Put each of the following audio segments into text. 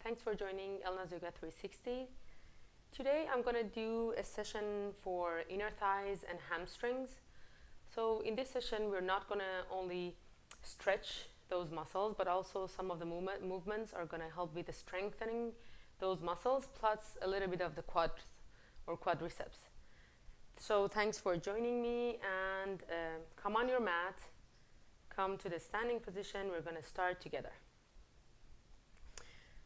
Thanks for joining Elnaz Yoga 360. Today I'm going to do a session for inner thighs and hamstrings. So in this session we're not going to only stretch those muscles, but also some of the movements are going to help with the strengthening those muscles, plus a little bit of the quads or quadriceps. So thanks for joining me, and come on your mat, come to the standing position. We're going to start together.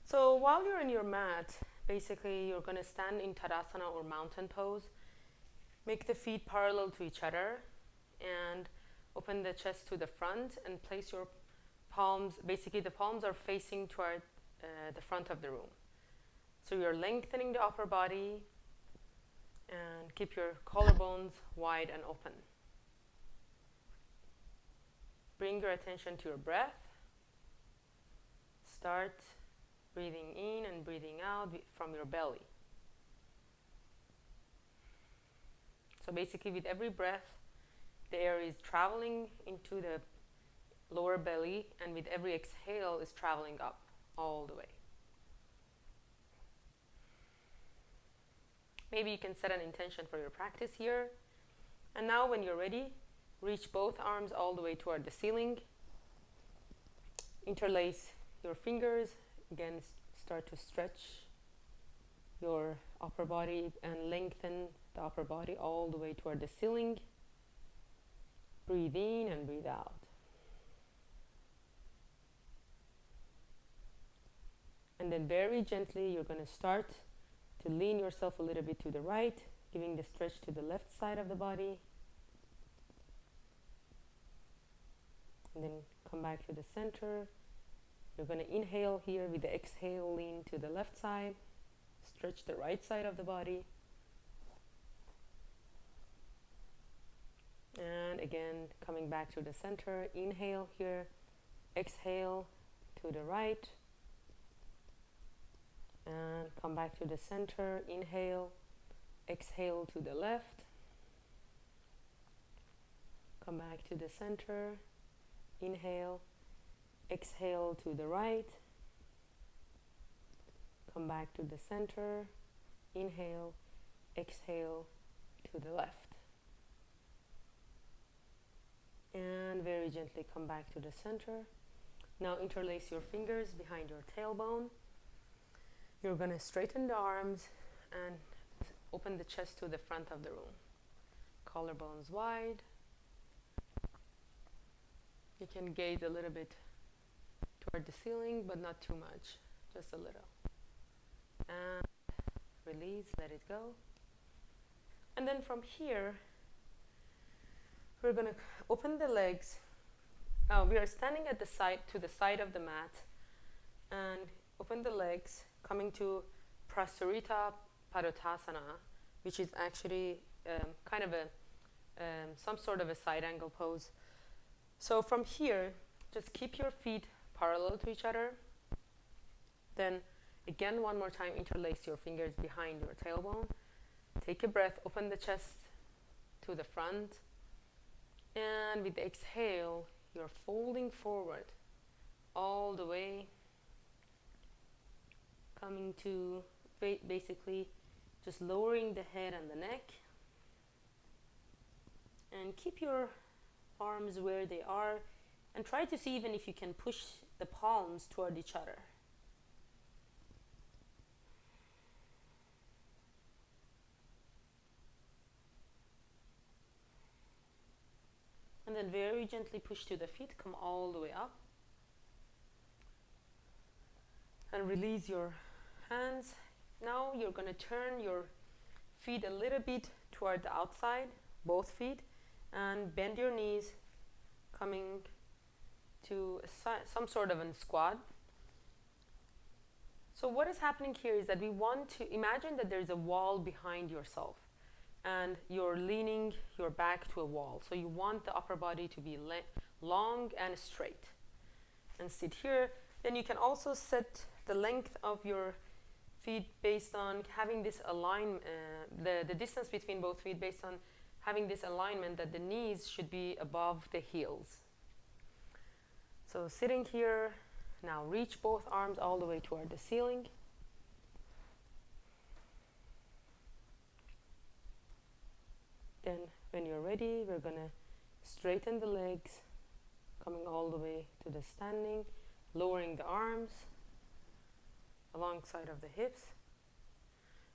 So while you're in your mat, basically you're going to stand in Tadasana or mountain pose. Make the feet parallel to each other and open the chest to the front and place your palms, basically the palms are facing toward the front of the room. So you're lengthening the upper body and keep your collarbones wide and open. Bring your attention to your breath. Start breathing in and breathing out from your belly. So basically with every breath, the air is traveling into the lower belly, and with every exhale is traveling up all the way. Maybe you can set an intention for your practice here. And now when you're ready, reach both arms all the way toward the ceiling. Interlace your fingers. Again, start to stretch your upper body and lengthen the upper body all the way toward the ceiling. Breathe in and breathe out. And then very gently, you're going to start to lean yourself a little bit to the right, giving the stretch to the left side of the body. And then come back to the center. You're going to inhale here. With the exhale, lean to the left side. Stretch the right side of the body. And again, coming back to the center. Inhale here. Exhale to the right. And come back to the center. Inhale. Exhale to the left. Come back to the center. Inhale. Exhale to the right. Come back to the center. Inhale. Exhale to the left. And very gently come back to the center. Now interlace your fingers behind your tailbone. You're going to straighten the arms and open the chest to the front of the room. Collarbones wide. You can gaze a little bit toward the ceiling, but not too much, just a little. And release, let it go. And then from here, we're going to open the legs. We are standing at the side, to the side of the mat, and open the legs, coming to Parsvakonasana Padottanasana, which is actually kind of some sort of a side angle pose. So from here, just keep your feet parallel to each other. Then again, one more time, interlace your fingers behind your tailbone. Take a breath, open the chest to the front. And with the exhale, you're folding forward all the way, coming to basically just lowering the head and the neck. And keep your arms where they are, and try to see even if you can push the palms toward each other. And then very gently push to the feet, come all the way up. And release your hands. Now you're going to turn your feet a little bit toward the outside, both feet, and bend your knees, coming to some sort of a squat. So what is happening here is that we want to imagine that there's a wall behind yourself, and you're leaning your back to a wall. So you want the upper body to be long and straight. And sit here. Then you can also set the length of your feet based on having this alignment, the distance between both feet based on having this alignment that the knees should be above the heels. So sitting here, Now reach both arms all the way toward the ceiling. Then when you're ready, we're going to straighten the legs, coming all the way to the standing, lowering the arms alongside of the hips.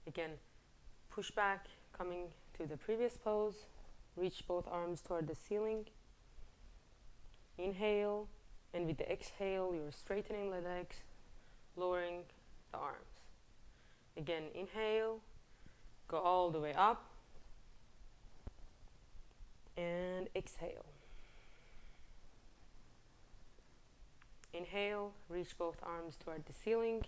Again, push back, coming to the previous pose. Reach both arms toward the ceiling. Inhale, and with the exhale, you're straightening the legs, lowering the arms. Again, inhale, go all the way up, and exhale. Inhale, reach both arms toward the ceiling,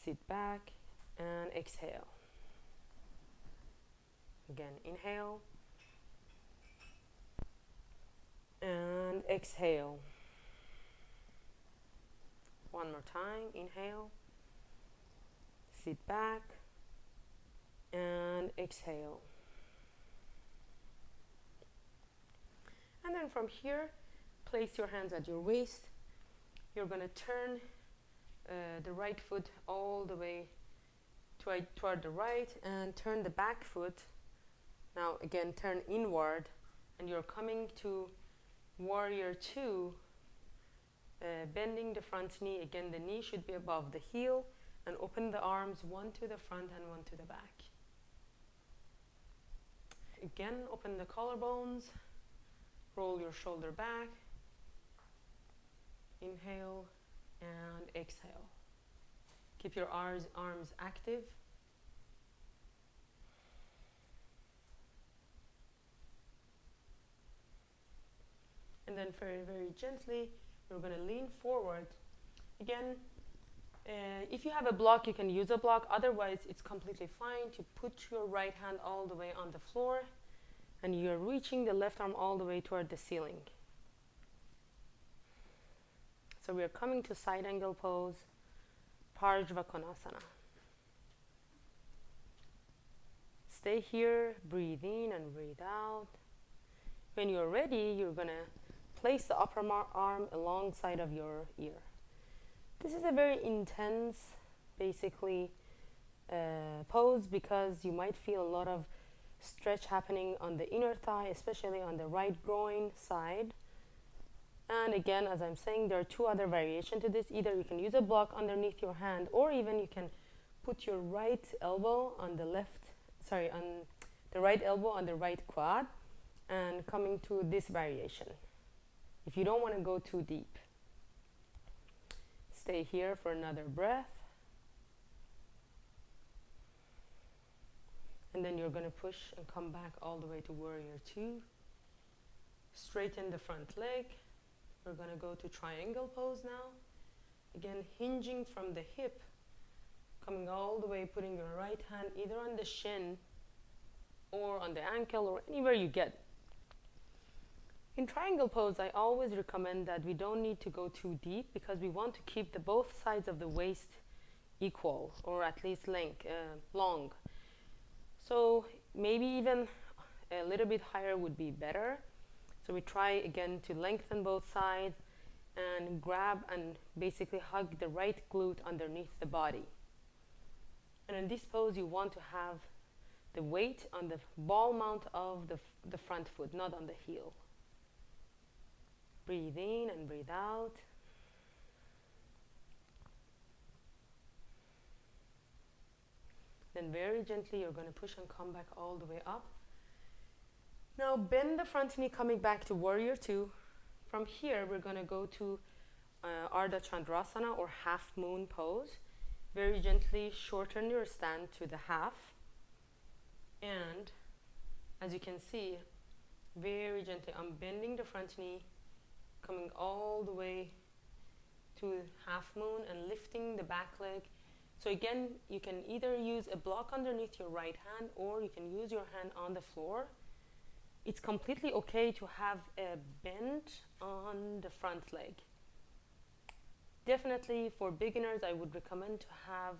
sit back, and exhale. Again, inhale, and exhale. One more time, inhale, sit back, and exhale. And then from here, place your hands at your waist. You're going to turn the right foot all the way toward the right and turn the back foot. Now again, turn inward, and you're coming to Warrior 2, bending the front knee. Again, the knee should be above the heel, and open the arms, one to the front and one to the back. Again, open the collarbones, roll your shoulder back, inhale and exhale. Keep your arms active. And then very, very gently, you're going to lean forward. Again, if you have a block, you can use a block. Otherwise, it's completely fine to put your right hand all the way on the floor, and you're reaching the left arm all the way toward the ceiling. So we are coming to side angle pose, Parsvakonasana. Stay here, breathe in and breathe out. When you're ready, you're going to place the upper arm alongside of your ear. This is a very intense, basically, pose, because you might feel a lot of stretch happening on the inner thigh, especially on the right groin side. And again, as I'm saying, there are two other variations to this. Either you can use a block underneath your hand, or even you can put your right elbow on the right elbow on the right quad, and coming to this variation, if you don't want to go too deep. Stay here for another breath. And then you're going to push and come back all the way to Warrior 2. Straighten the front leg. We're going to go to triangle pose now. Again, hinging from the hip, coming all the way, putting your right hand either on the shin or on the ankle or anywhere you get. In triangle pose, I always recommend that we don't need to go too deep, because we want to keep both sides of the waist equal, or at least long. So maybe even a little bit higher would be better. So we try again to lengthen both sides and grab and basically hug the right glute underneath the body. And in this pose, you want to have the weight on the ball mount of the front foot, not on the heel. Breathe in and breathe out. Then very gently, you're going to push and come back all the way up. Now bend the front knee, coming back to Warrior 2. From here, we're going to go to Ardha Chandrasana, or half moon pose. Very gently shorten your stand to the half. And as you can see, very gently, I'm bending the front knee, coming all the way to half moon and lifting the back leg. So again, you can either use a block underneath your right hand, or you can use your hand on the floor. It's completely okay to have a bend on the front leg. Definitely for beginners, I would recommend to have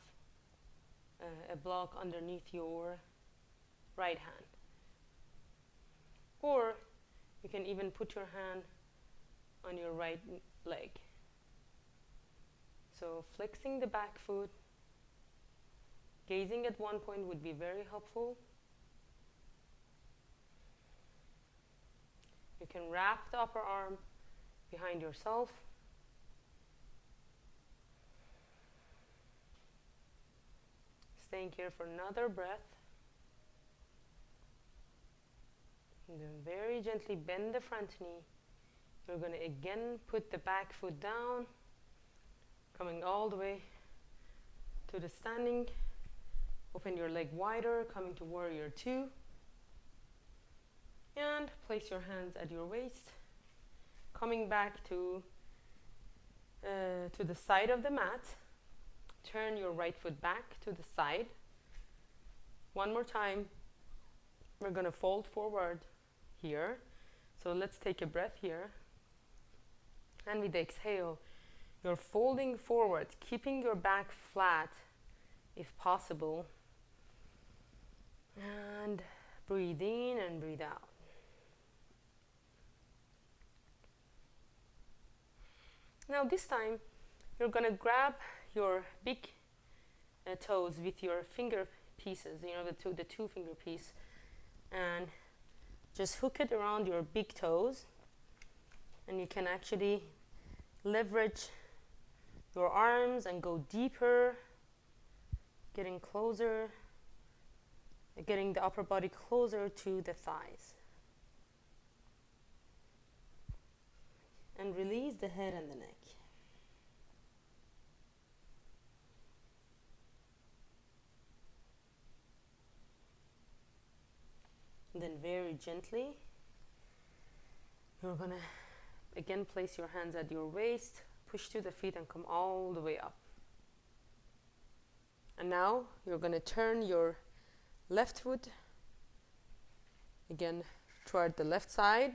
a block underneath your right hand. Or you can even put your hand on your right leg. So flexing the back foot, gazing at one point would be very helpful. You can wrap the upper arm behind yourself. Staying here for another breath. And then very gently bend the front knee. You're going to again put the back foot down, coming all the way to the standing. Open your leg wider, coming to warrior two. And place your hands at your waist, coming back to the side of the mat. Turn your right foot back to the side. One more time. We're going to fold forward here. So let's take a breath here. And with the exhale, you're folding forward, keeping your back flat if possible. And breathe in and breathe out. Now this time, you're going to grab your big toes with your finger pieces, the two finger piece, and just hook it around your big toes. And you can actually leverage your arms and go deeper, getting closer, getting the upper body closer to the thighs. And release the head and the neck. And then very gently, you're going to again place your hands at your waist, push to the feet and come all the way up. And now you're going to turn your left foot again toward the left side,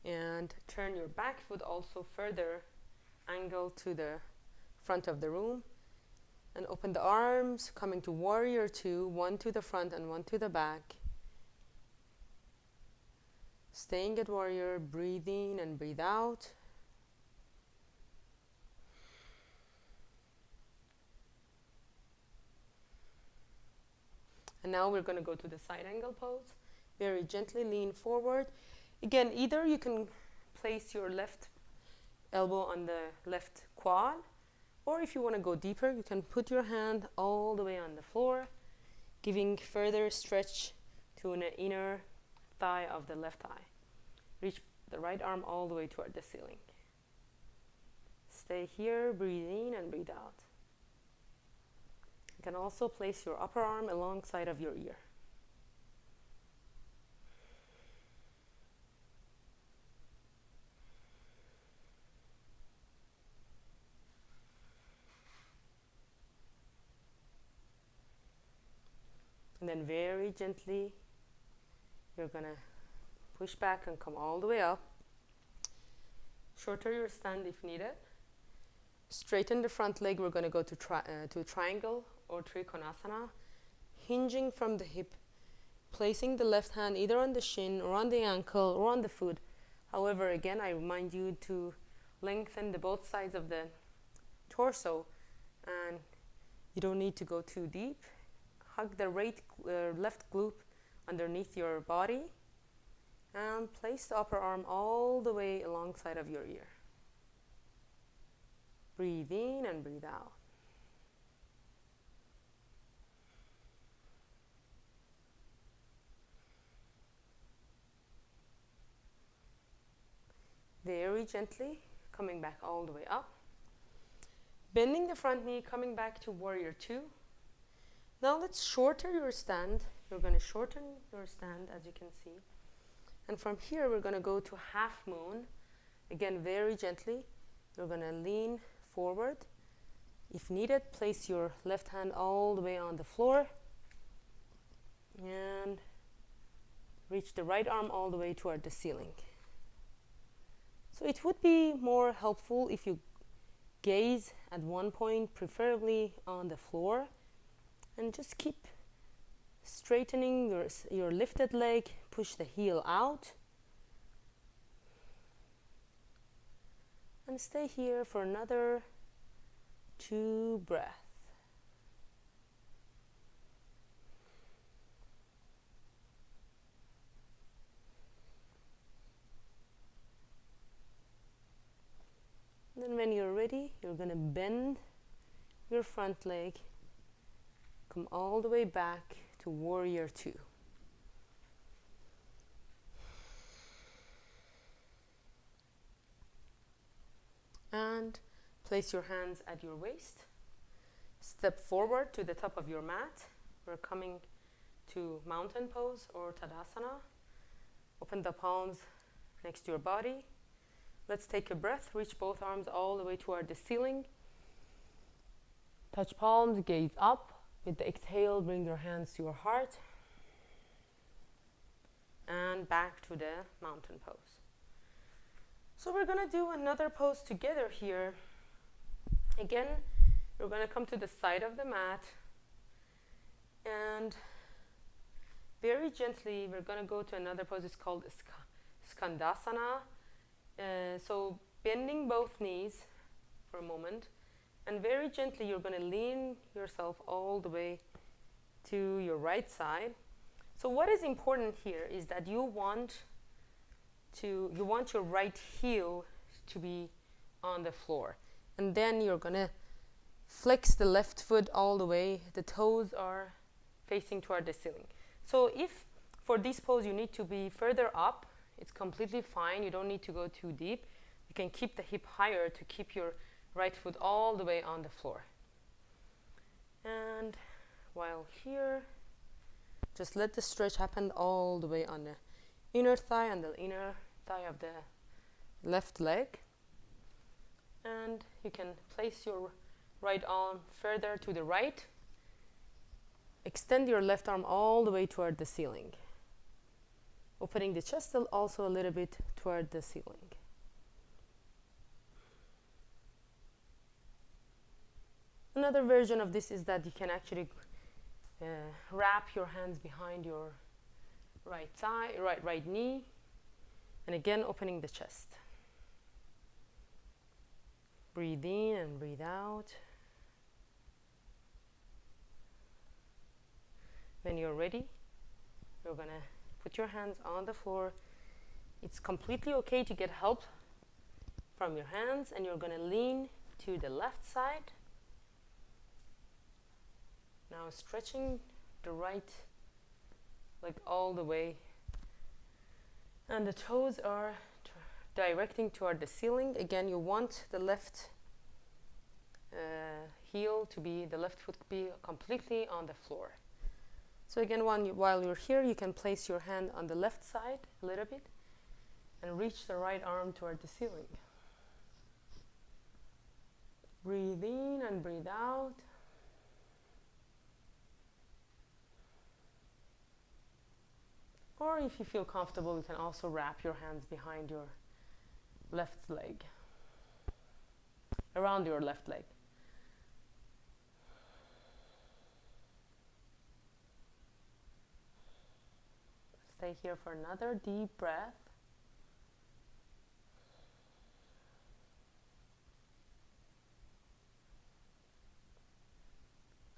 and turn your back foot also further angle to the front of the room, and open the arms, coming to warrior two, one to the front and one to the back. Staying at warrior, breathe in and breathe out. And now we're going to go to the side angle pose. Very gently lean forward. Again, either you can place your left elbow on the left quad, or if you want to go deeper, you can put your hand all the way on the floor, giving further stretch to an inner thigh of the left thigh. Reach the right arm all the way toward the ceiling. Stay here, breathe in and breathe out. You can also place your upper arm alongside of your ear. And then very gently, you're going to push back and come all the way up. Shorter your stand if needed. Straighten the front leg. We're going to go to triangle or Trikonasana. Hinging from the hip. Placing the left hand either on the shin or on the ankle or on the foot. However, again, I remind you to lengthen the both sides of the torso. And you don't need to go too deep. Hug the left glute underneath your body. And place the upper arm all the way alongside of your ear. Breathe in and breathe out. Very gently, coming back all the way up. Bending the front knee, coming back to warrior two. Now let's shorten your stand. You're going to shorten your stand, as you can see. And from here, we're going to go to half moon. Again, very gently. You're going to lean forward. If needed, place your left hand all the way on the floor. And reach the right arm all the way toward the ceiling. So it would be more helpful if you gaze at one point, preferably on the floor. And just keep straightening your lifted leg, push the heel out. And stay here for another 2 breaths. Then when you're ready, you're going to bend your front leg, come all the way back to warrior 2. And place your hands at your waist. Step forward to the top of your mat. We're coming to mountain pose or Tadasana. Open the palms next to your body. Let's take a breath. Reach both arms all the way toward the ceiling. Touch palms, gaze up. With the exhale, bring your hands to your heart. And back to the mountain pose. So we're going to do another pose together here. Again, we're going to come to the side of the mat. And very gently, we're going to go to another pose. It's called Skandasana. So bending both knees for a moment. And very gently, you're going to lean yourself all the way to your right side. So what is important here is that you want your right heel to be on the floor. And then you're going to flex the left foot all the way. The toes are facing toward the ceiling. So if for this pose you need to be further up, it's completely fine. You don't need to go too deep. You can keep the hip higher to keep your right foot all the way on the floor. And while here, just let the stretch happen all the way on the inner thigh and the inner thigh of the left leg. And you can place your right arm further to the right. Extend your left arm all the way toward the ceiling. Opening the chest also a little bit toward the ceiling. Another version of this is that you can actually wrap your hands behind your right thigh, right knee, and again opening the chest. Breathe in and breathe out. When you're ready, you're gonna put your hands on the floor. It's completely okay to get help from your hands, and you're gonna lean to the left side. Now stretching the right leg all the way, and the toes are directing toward the ceiling. Again, you want the left the left foot to be completely on the floor. So again, while you're here, you can place your hand on the left side a little bit and reach the right arm toward the ceiling. Breathe in and breathe out. Or if you feel comfortable, you can also wrap your hands behind your left leg, around your left leg. Stay here for another deep breath.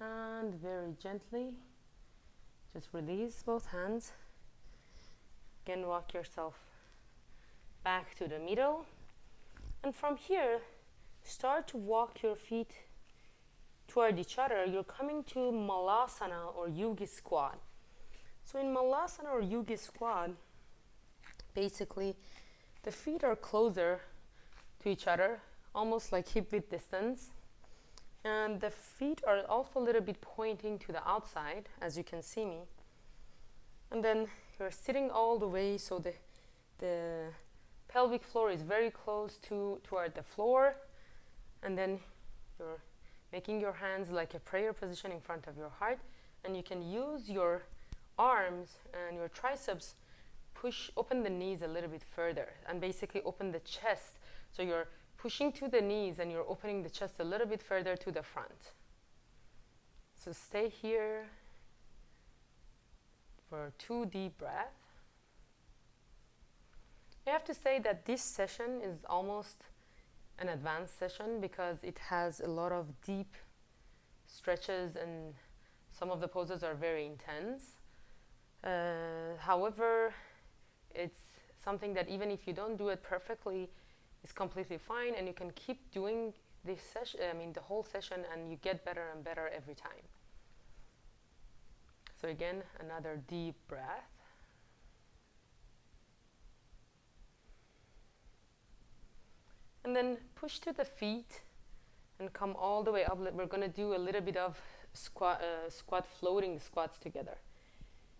And very gently, just release both hands. Again, walk yourself back to the middle. And from here, start to walk your feet toward each other. You're coming to Malasana or Yogi squat. So in Malasana or Yogi squat, basically the feet are closer to each other, almost like hip width distance. And the feet are also a little bit pointing to the outside, as you can see me. And then you're sitting all the way, so the pelvic floor is very close toward the floor. And then you're making your hands like a prayer position in front of your heart. And you can use your arms and your triceps, open the knees a little bit further, and basically open the chest. So you're pushing to the knees and you're opening the chest a little bit further to the front. So stay here for 2 deep breaths. I have to say that this session is almost an advanced session because it has a lot of deep stretches and some of the poses are very intense. However, it's something that even if you don't do it perfectly, is completely fine, and you can keep doing this session, the whole session, and you get better and better every time. So again, another deep breath. And then push to the feet and come all the way up. We're going to do a little bit of squat, floating squats together.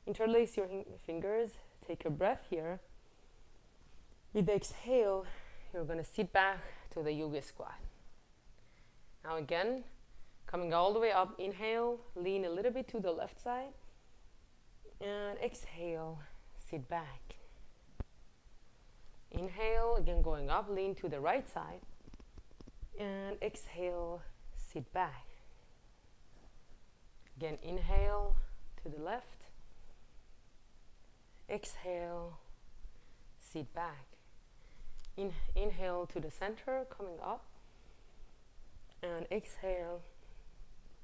Interlace your fingers, take a breath here. With the exhale, you're going to sit back to the yoga squat. Now again, coming all the way up, inhale, lean a little bit to the left side, and exhale, sit back. Inhale, again going up, lean to the right side, and exhale, sit back. Again, inhale to the left, exhale, sit back. Inhale to the center, coming up, and exhale,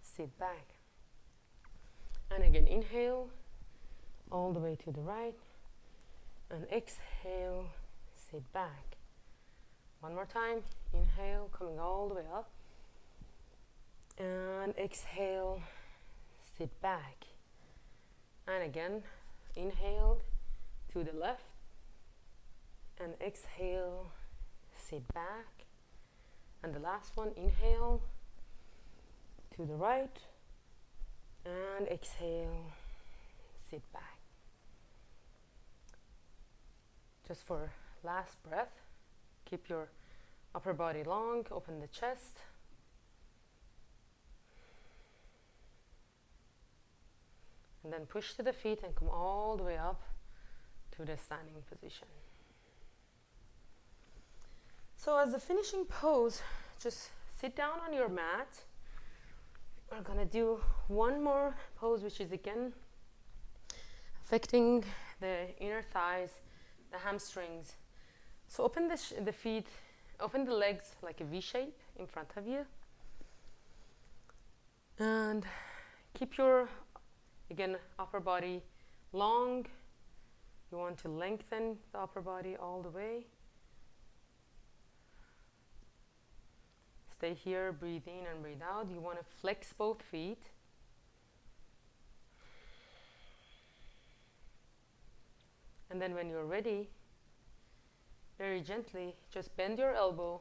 sit back. And again, inhale all the way to the right, and exhale, sit back. One more time, inhale, coming all the way up, and exhale, sit back. And again, inhale to the left, and exhale, sit back. And the last one, inhale to the right, and exhale, sit back. Just for last breath, keep your upper body long, open the chest. And then push to the feet and come all the way up to the standing position. So as a finishing pose, just sit down on your mat. We're gonna do one more pose, which is again affecting the inner thighs, the hamstrings. So open the feet, open the legs like a V shape in front of you. And keep your, again, upper body long. You want to lengthen the upper body all the way. Stay here, breathe in and breathe out. You want to flex both feet. And then when you're ready, very gently, just bend your elbow.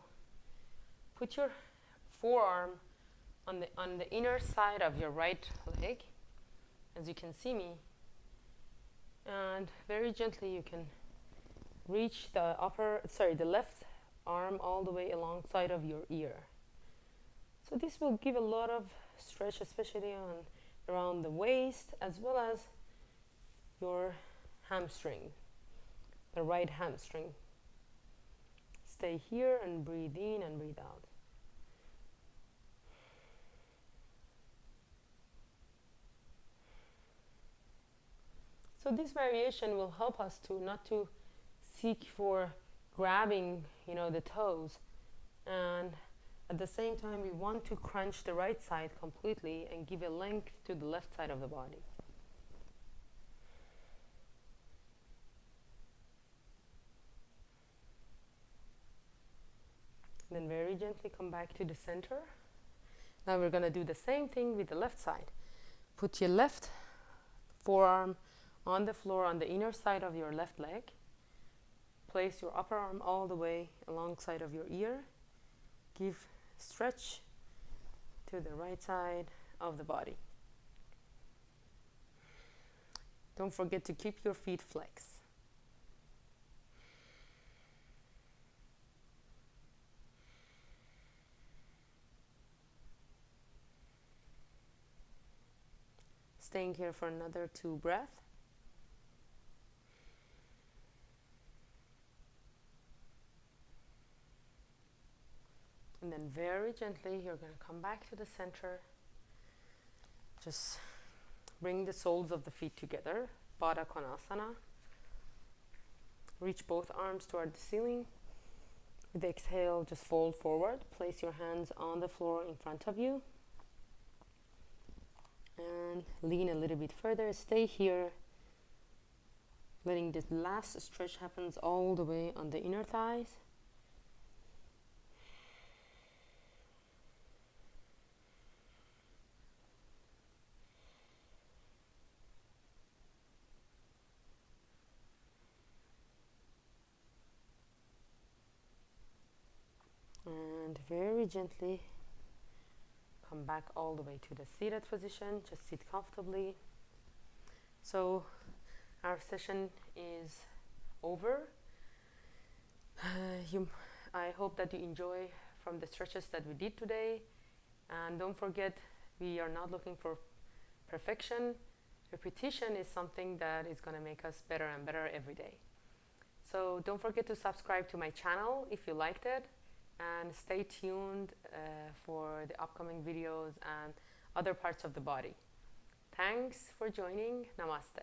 Put your forearm on the inner side of your right leg, as you can see me. And very gently you can reach the left arm all the way alongside of your ear. So this will give a lot of stretch, especially around the waist, as well as your hamstring, the right hamstring. Stay here and breathe in and breathe out. So this variation will help us to not to seek for grabbing, the toes, and at the same time we want to crunch the right side completely and give a length to the left side of the body. Then very gently come back to the center. Now we're going to do the same thing with the left side. Put your left forearm on the floor on the inner side of your left leg. Place your upper arm all the way alongside of your ear. Give stretch to the right side of the body. Don't forget to keep your feet flexed. Staying here for another 2 breaths. And then very gently, you're going to come back to the center. Just bring the soles of the feet together. Ardha Konasana. Reach both arms toward the ceiling. With the exhale, just fold forward. Place your hands on the floor in front of you. And lean a little bit further. Stay here. Letting this last stretch happens all the way on the inner thighs. And very gently come back all the way to the seated position. Just sit comfortably. So our session is over. I hope that you enjoy from the stretches that we did today. And don't forget, we are not looking for perfection. Repetition is something that is going to make us better and better every day. So don't forget to subscribe to my channel if you liked it. And stay tuned for the upcoming videos and other parts of the body. Thanks for joining. Namaste.